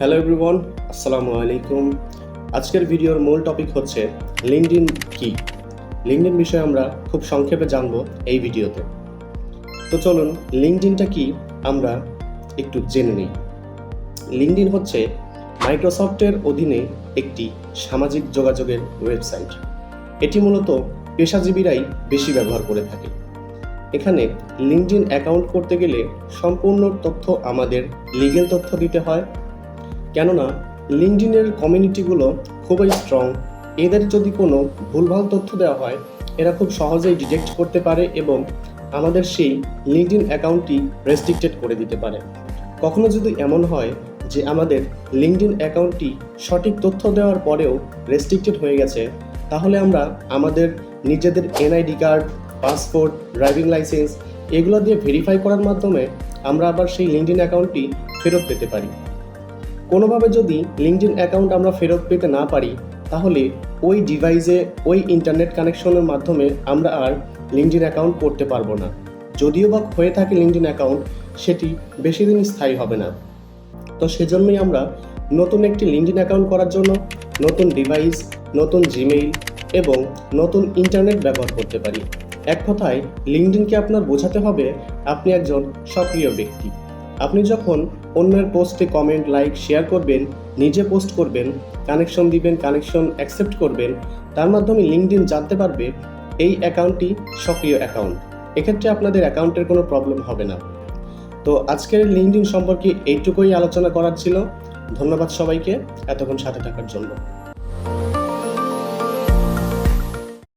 Hello everyone, আসসালামু আলাইকুম। আজকের ভিডিওর মূল টপিক হচ্ছে লিঙ্কডইন কি। লিঙ্কডইন বিষয়ে আমরা খুব সংক্ষেপে জানব এই ভিডিওতে। তো চলুন লিঙ্কডইনটা কি আমরা একটু জেনে নিই। লিঙ্কডইন হচ্ছে মাইক্রোসফটের অধীনে একটি সামাজিক যোগাযোগের ওয়েবসাইট। এটি মূলত পেশাজীবীরাই বেশি ব্যবহার করে থাকে। এখানে লিঙ্কডইন অ্যাকাউন্ট করতে গেলে সম্পূর্ণ তথ্য আমাদের লিগ্যাল তথ্য দিতে হয়, কেননা লিঙ্কডইনের কমিউনিটিগুলো খুবই স্ট্রং। এদের যদি কোনো ভুলভাল তথ্য দেওয়া হয়, এরা খুব সহজেই ডিটেক্ট করতে পারে এবং আমাদের সেই লিঙ্কডইন অ্যাকাউন্টটি রেস্ট্রিক্টেড করে দিতে পারে। কখনো যদি এমন হয় যে আমাদের লিঙ্কডইন অ্যাকাউন্টটি সঠিক তথ্য দেওয়ার পরেও রেস্ট্রিক্টেড হয়ে গেছে, তাহলে আমরা আমাদের নিজেদের NID card, passport, driving licence এগুলো দিয়ে ভেরিফাই করার মাধ্যমে আমরা আবার সেই লিঙ্কডইন অ্যাকাউন্টটি ফেরত পেতে পারি। কোনোভাবে যদি লিঙ্কডইন অ্যাকাউন্ট আমরা ফেরত পেতে না পারি, তাহলে ওই ডিভাইসে ওই ইন্টারনেট কানেকশনের মাধ্যমে আমরা আর লিঙ্কডইন অ্যাকাউন্ট করতে পারবো না। যদিও বা হয়ে থাকে লিঙ্কডইন অ্যাকাউন্ট, সেটি বেশি দিন স্থায়ী হবে না। তো সেজন্যই আমরা নতুন একটি লিঙ্কডইন অ্যাকাউন্ট করার জন্য নতুন ডিভাইস, নতুন জিমেইল এবং নতুন ইন্টারনেট ব্যবহার করতে পারি। এক কথায় লিঙ্কডইনকে আপনার বোঝাতে হবে আপনি একজন সক্রিয় ব্যক্তি। আপনি যখন অন্যের পোস্টে কমেন্ট, লাইক, শেয়ার করবেন, নিজে পোস্ট করবেন, কানেকশন দিবেন, কানেকশন অ্যাকসেপ্ট করবেন, তার মাধ্যমে লিঙ্কডইন জানতে পারবে এই অ্যাকাউন্টটি সক্রিয় অ্যাকাউন্ট। এক্ষেত্রে আপনাদের অ্যাকাউন্টের কোনো প্রবলেম হবে না। তো আজকের লিঙ্কডইন সম্পর্কে এইটুকুই আলোচনা করার ছিল। ধন্যবাদ সবাইকে এতক্ষণ সাথে থাকার জন্য।